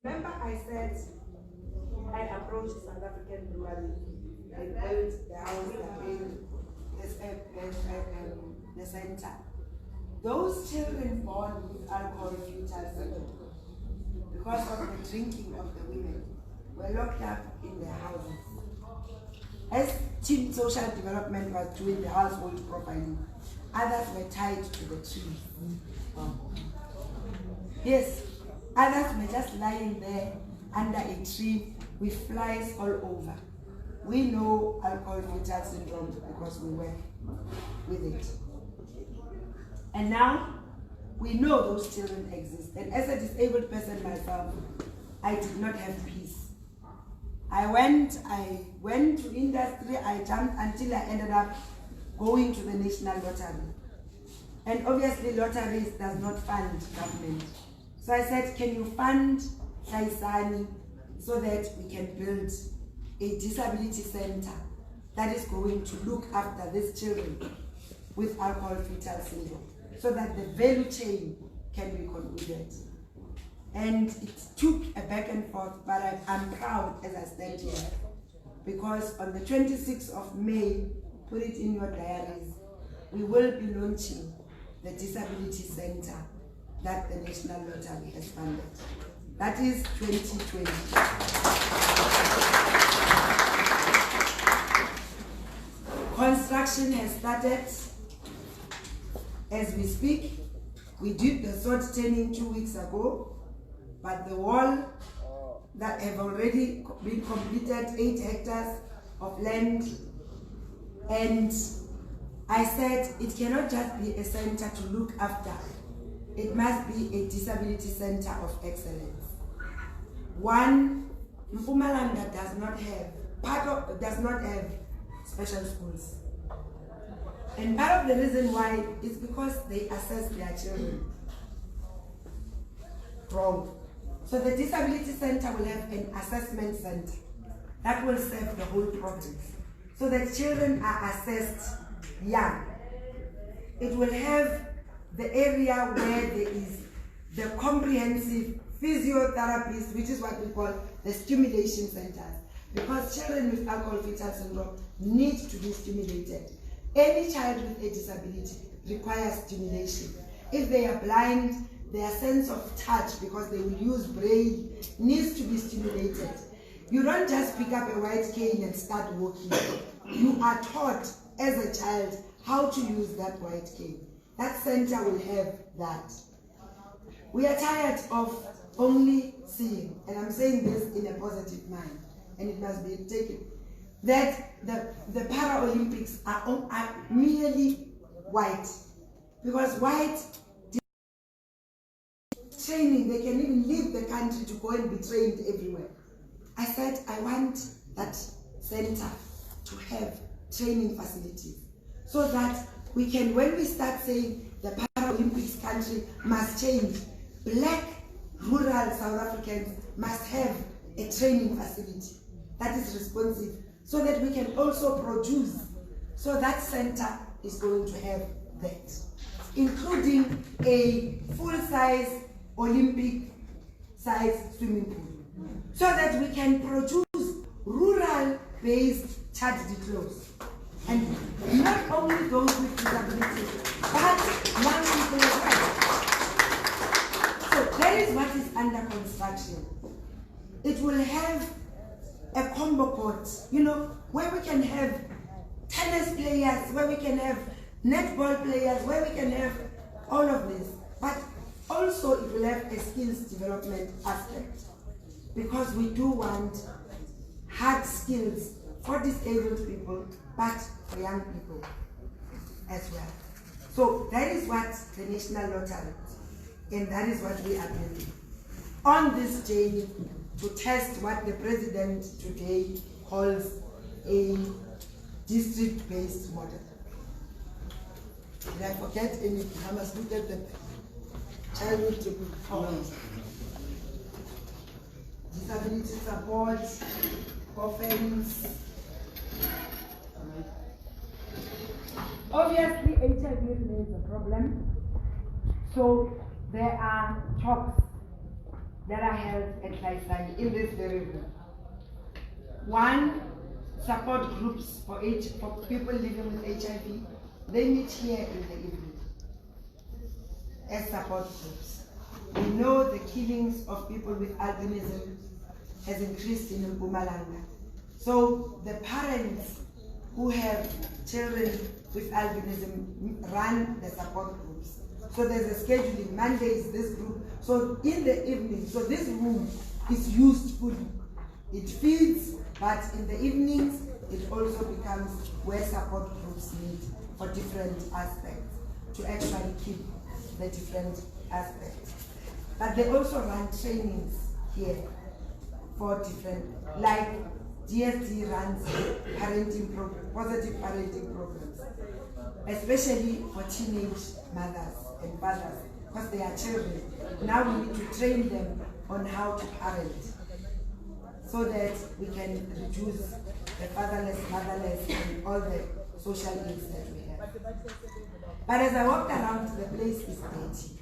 Remember I said I approached South African rurally and built the house that in the center. Those children born with alcohol fetal syndrome, because of the drinking of the women, were locked up in their houses. As Team Social Development was doing the household profiling, others were tied to the tree. Yes, others were just lying there under a tree with flies all over. We know alcohol fetal syndrome because we work with it. And now we know those children exist. And as a disabled person myself, I did not have peace. I went to industry, I jumped until I ended up going to the National Lottery. And obviously lotteries does not fund government. So I said, can you fund Saisani so that we can build a disability center that is going to look after these children with alcohol fetal syndrome, so that the value chain can be concluded. And it took a back and forth, but I'm proud as I stand here, because on the 26th of May, put it in your diaries, we will be launching the disability center that the National Lottery has funded. That is 2020. Construction has started as we speak. We did the sword turning 2 weeks ago, but the wall that have already been completed, 8 hectares of land, and I said it cannot just be a center to look after. It must be a disability center of excellence. One, Mpumalanga does not have special schools. And part of the reason why is because they assess their children wrong. So the disability center will have an assessment center that will serve the whole province. So that children are assessed young. It will have the area where there is the comprehensive physiotherapists, which is what we call the stimulation centers. Because children with alcohol fetal syndrome need to be stimulated. Any child with a disability requires stimulation. If they are blind, their sense of touch, because they will use braille, needs to be stimulated. You don't just pick up a white cane and start walking. You are taught as a child how to use that white cane. That center will have that. We are tired of only seeing, and I'm saying this in a positive mind, and it must be taken, that the Paralympics are merely white. Because white training, they can even leave the country to go and be trained everywhere. I said, I want that center to have training facilities so that we can, when we start saying the Paralympics country must change, black rural South Africans must have a training facility that is responsive so that we can also produce. So that center is going to have that, including a full-size Olympic-size swimming pool, so that we can produce rural-based charity clothes. And not only those with disabilities, but young people as well. So that is what is under construction. It will have a combo court, where we can have tennis players, where we can have netball players, where we can have all of this. But also it will have a skills development aspect, because we do want hard skills for disabled people, but for young people as well. So that is what the National Lottery, and that is what we are doing on this journey to test what the President today calls a district-based model. Did I forget anything? I must look at the childhood to performance. Disability support, orphans. Obviously, HIV remains a problem. So there are talks that are held at Laisani in this very room. One, support groups for people living with HIV. They meet here in the evening as support groups. We know the killings of people with albinism has increased in Mpumalanga. So the parents who have children with albinism run the support groups. So there's a scheduling, Mondays this group. So in the evening, so this room is used fully. It feeds, but in the evenings, it also becomes where support groups meet for different aspects, to actually keep the different aspects. But they also run trainings here for different, like DSD runs positive parenting programs, especially for teenage mothers and fathers, because they are children. Now we need to train them on how to parent, so that we can reduce the fatherless, motherless, and all the social needs that we have. But as I walked around, the place is dirty.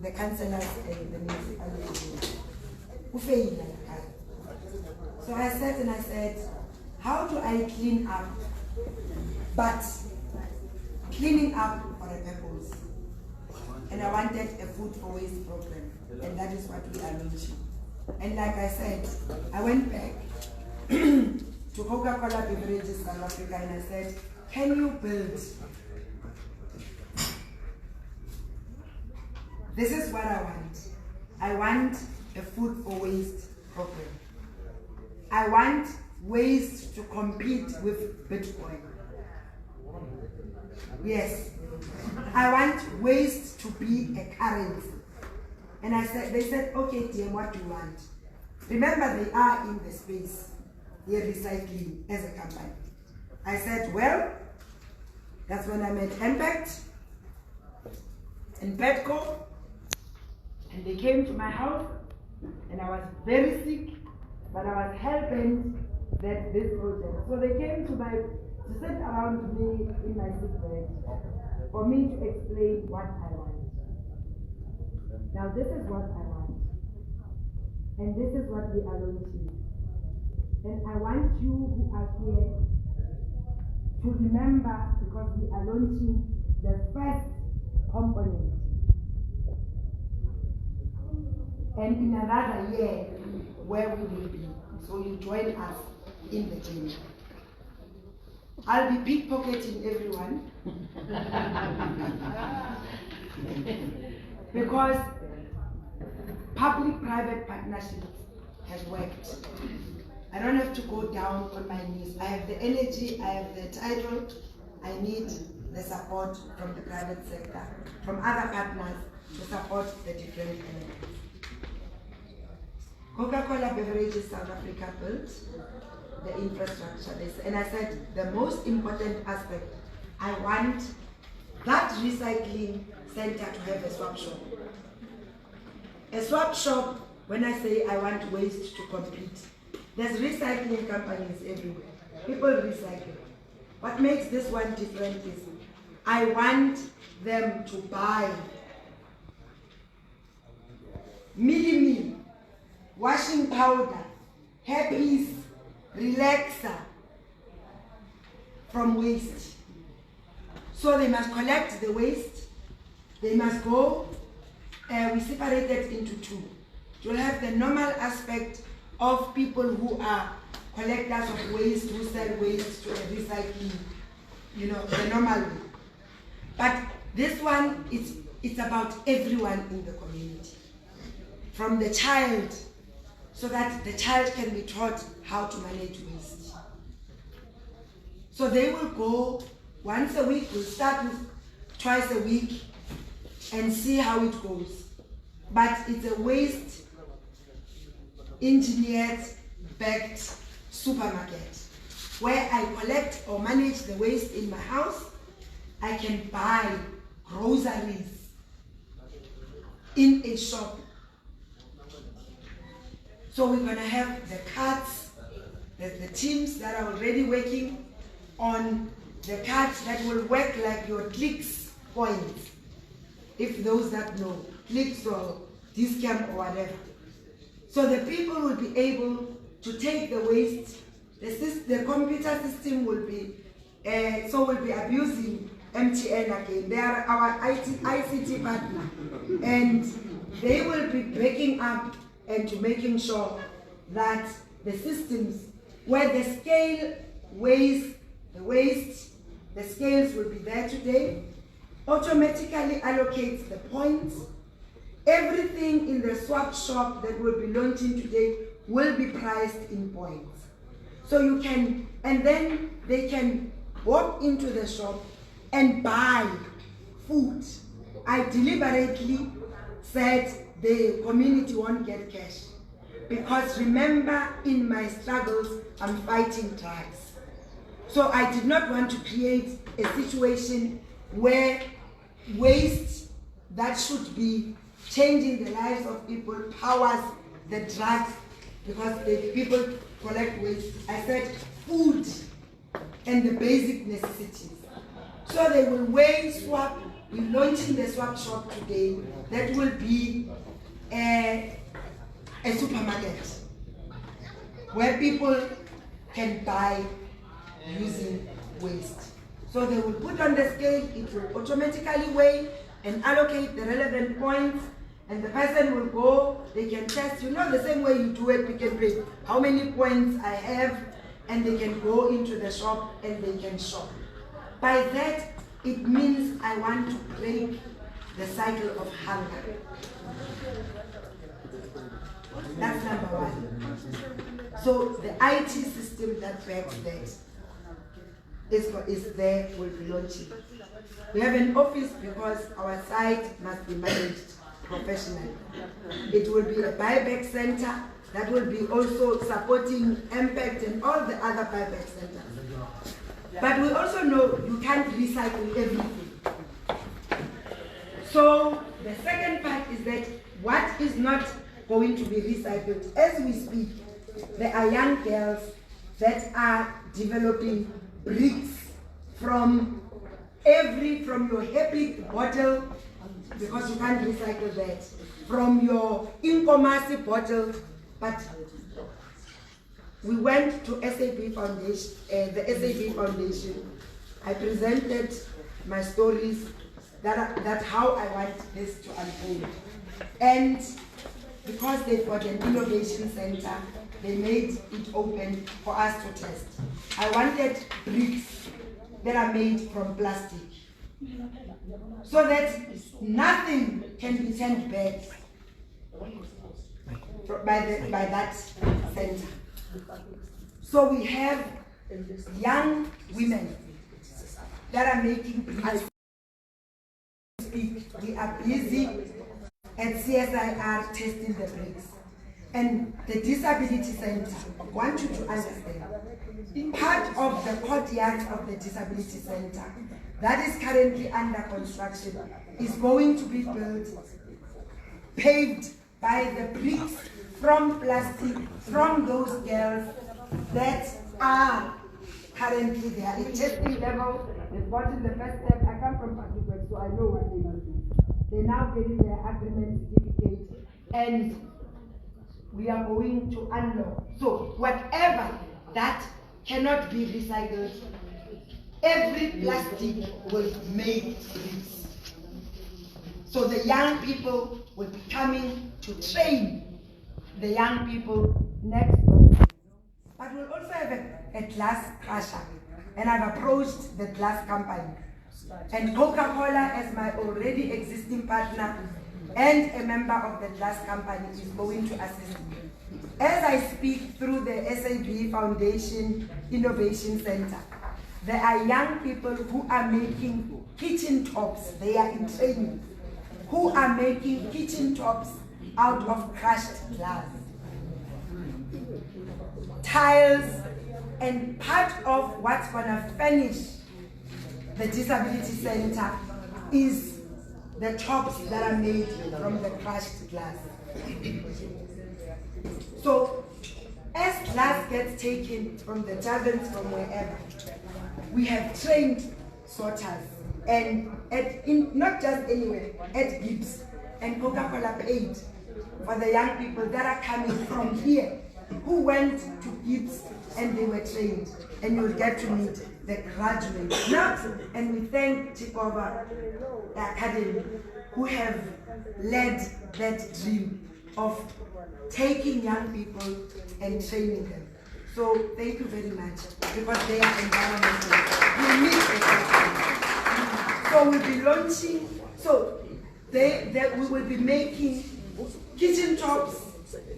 The councillors and the municipality. So I sat and I said, how do I clean up? But cleaning up for a purpose. And I wanted a food for waste program. And that is what we are launching. And like I said, I went back to Coca-Cola Beverages South Africa and I said, can you build? This is what I want. I want a food for waste program. I want waste to compete with Bitcoin. Yes. I want waste to be a currency. And they said, okay, DM, what do you want? Remember, they are in the space, they're recycling as a company. I said, well, that's when I met Impact and Petco, and they came to my house, and I was very sick, but I was helping that this project. So they came to sit around me in my sick bed for me to explain what I want. Now this is what I want, and this is what we are launching. And I want you who are here to remember, because we are launching the first component. And in another year, where we will be. So you join us in the journey. I'll be pickpocketing everyone. Because public-private partnership has worked. I don't have to go down on my knees. I have the energy, I have the title. I need the support from the private sector, from other partners to support the different elements. Coca-Cola Beverages South Africa built the infrastructure. And I said, the most important aspect, I want that recycling center to have a swap shop. A swap shop, when I say I want waste to compete, there's recycling companies everywhere. People recycle. What makes this one different is I want them to buy Mini-Me, washing powder, Happy's, relaxer from waste. So they must collect the waste. They must go, we separate it into two. You'll have the normal aspect of people who are collectors of waste, who sell waste to a recycling, the normal way. But this one, it's about everyone in the community. From the child, so that the child can be taught how to manage waste. So they will go once a week, we'll start with twice a week and see how it goes. But it's a waste engineered backed supermarket where I collect or manage the waste in my house. I can buy groceries in a shop. So we're going to have the carts, the teams that are already working on the carts that will work like your clicks points, if those that know. clicks or Discam or whatever. So the people will be able to take the waste. The computer system will be will be abusing MTN again. They are our ICT partner, and they will be backing up and to making sure that the systems where the scale weighs the waste, the scales will be there today, automatically allocates the points. Everything in the swap shop that will be launching today will be priced in points. So you can, and then they can walk into the shop and buy food. I deliberately said the community won't get cash, because remember, in my struggles, I'm fighting drugs. So I did not want to create a situation where waste that should be changing the lives of people powers the drugs, because the people collect waste. I said food and the basic necessities. So they will weigh swap. We're launching the swap shop today. That will be a supermarket where people can buy using waste. So they will put on the scale, it will automatically weigh and allocate the relevant points, and the person will go, they can test, the same way you do it, Pick n Pay, how many points I have, and they can go into the shop and they can shop. By that, it means I want to break the cycle of hunger. That's number one. So the IT system that backs that is there, will be launching. We have an office because our site must be managed professionally. It will be a buyback center that will be also supporting Impact and all the other buyback centers. But we also know you can't recycle everything. So the second part is that what is not going to be recycled, as we speak, there are young girls that are developing bricks from your happy bottle, because you can't recycle that, from your Inkomasi bottle. But we went to SAP Foundation, the SAP Foundation. I presented my stories that how I want this to unfold. And because they've got an innovation center, they made it open for us to test. I wanted bricks that are made from plastic, so that nothing can be turned back by that center. So we have young women that are making bricks. We are busy at CSIR testing the bricks. And the Disability Center, I want you to understand, part of the courtyard of the Disability Center that is currently under construction is going to be built, paved by the bricks from plastic, from those girls that are currently there. At testing level, they've gotten the first step. I come from public work, so I know what they will do. They're now getting their agreement certificate, and we are going to unlock. So whatever that cannot be recycled, every plastic will make bricks. So the young people will be coming to train the young people next door. But we'll also have a glass crusher. And I've approached the glass company. And Coca-Cola, as my already existing partner and a member of the glass company, is going to assist me. As I speak through the SAP Foundation Innovation Center, there are young people who are making kitchen tops. They are in training, who are making kitchen tops out of crushed glass, tiles, and part of what's going to furnish the Disability Center is the tops that are made from the crushed glass. So, as glass gets taken from the taverns, from wherever, we have trained sorters, and not just anywhere, at Gibbs, and Coca-Cola paid for the young people that are coming from here who went to Gibbs and they were trained, and you'll get to meet the graduates. Now, and we thank Tshikovha Academy who have led that dream of taking young people and training them. So thank you very much, because they are environmental. We need a so we'll be launching, so we will be making kitchen tops,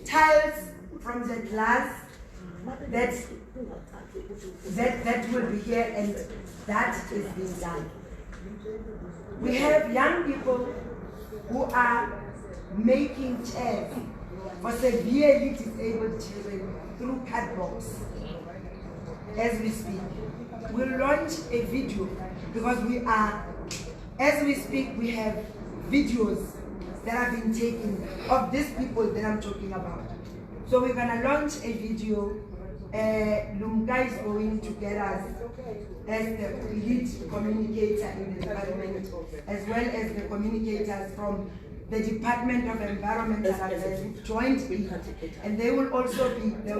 tiles from the glass that will be here, and that is being done. We have young people who are making chairs for severely disabled children through cardboards. As we speak, we'll launch a video, because as we speak, we have videos that have been taken of these people that I'm talking about. So we're gonna launch a video. Lumka is going to get us as the lead communicator in the department, as well as the communicators from the Department of Environmental Affairs joined in, and there will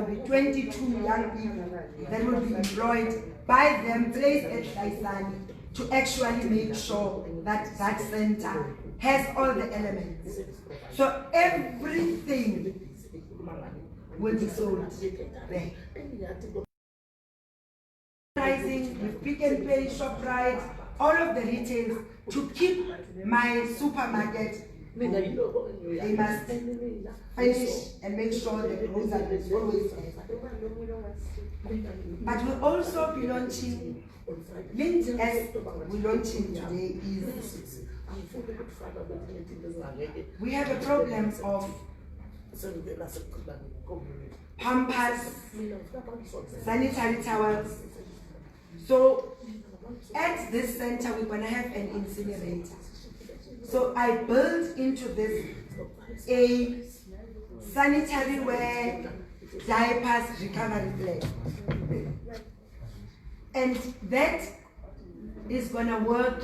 be 22 young people that will be employed by them, placed at Kaisani, to actually make sure that that center has all the elements. So everything will be sold there. With Pick and Pay, ShopRite, all of the retails, to keep my supermarket. They must finish and make sure the grocery is always there. But we'll also be launching, linked as we're launching today, is we have a problem of pampers, sanitary towels. So at this center, we're going to have an incinerator. So I built into this a sanitary ware, diapers recovery plan. And that is going to work,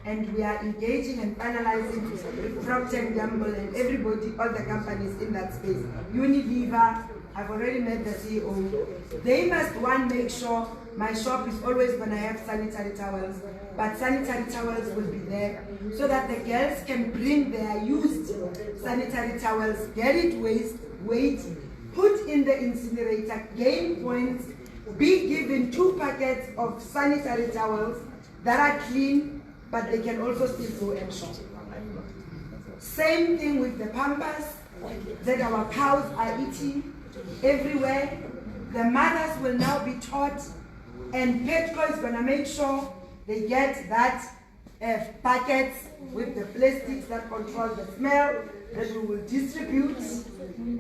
and we are engaging and finalizing with Procter & Gamble and everybody, all the companies in that space. Unilever, I've already met the CEO. They must, make sure my shop is always going to have sanitary towels, but sanitary towels will be there so that the girls can bring their used sanitary towels, get it weighed, put in the incinerator, gain points, be given 2 packets of sanitary towels that are clean, but they can also still go and shop. Same thing with the pampers that our cows are eating everywhere. The mothers will now be taught, and Petco is going to make sure they get that packets with the plastics that control the smell that we will distribute.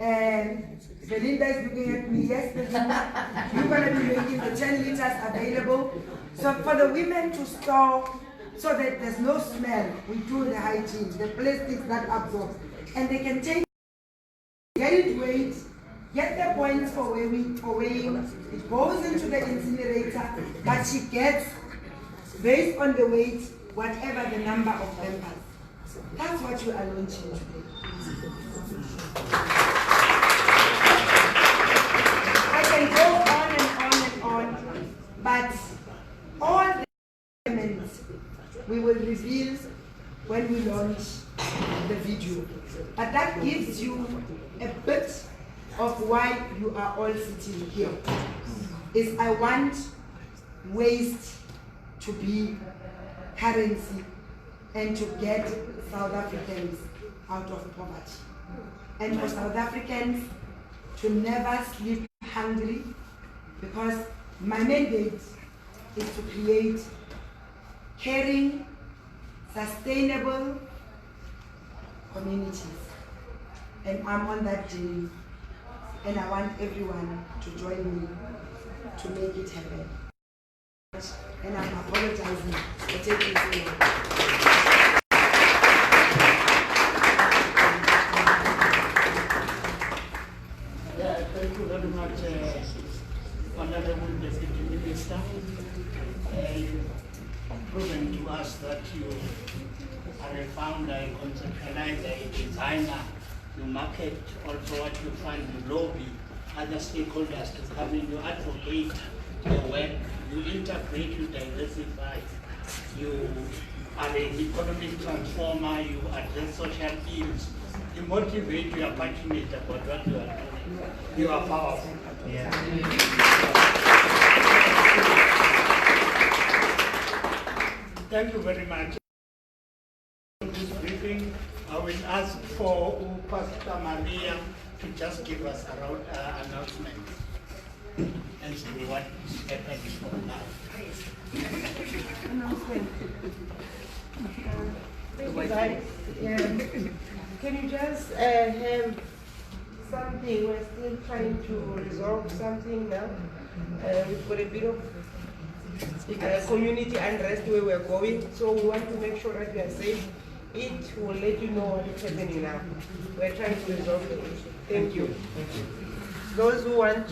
And Belinda is looking at me, yes, Belinda, you're going to be making the 10 liters available. So for the women to store, so that there's no smell, we do the hygiene, the plastics that absorb. And they can take, get it weighed, get the points for weighing, it goes into the incinerator, but she gets, based on the weight, whatever the number of members. That's what you are launching today. I can go on and on and on, but all the elements we will reveal when we launch the video. But that gives you a bit of why you are all sitting here. Is I want waste to be currency and to get South Africans out of poverty. And for South Africans to never sleep hungry, because my mandate is to create caring, sustainable communities. And I'm on that journey, and I want everyone to join me to make it happen. And I'm apologizing for taking so long. Thank you very much, Honorable Deputy Minister. proven to us that you are a founder, a conceptualizer, a designer. You market also what you find, you lobby other stakeholders to come in, you advocate your work, you integrate, you diversify, you are an economic transformer, you address social ills, you motivate, you are passionate about what you are doing. You are powerful. Yeah. Thank you very much. This briefing, I will ask for Pastor Maria to just give us an announcement and see what is happening from now. Announcement. Thank you guys. Yeah. Can you just have something? We're still trying to resolve something now. We've got a bit of community unrest where we're going, so we want to make sure that we are safe. It will let you know what is happening now. We're trying to resolve the issue. Thank you. Those who want to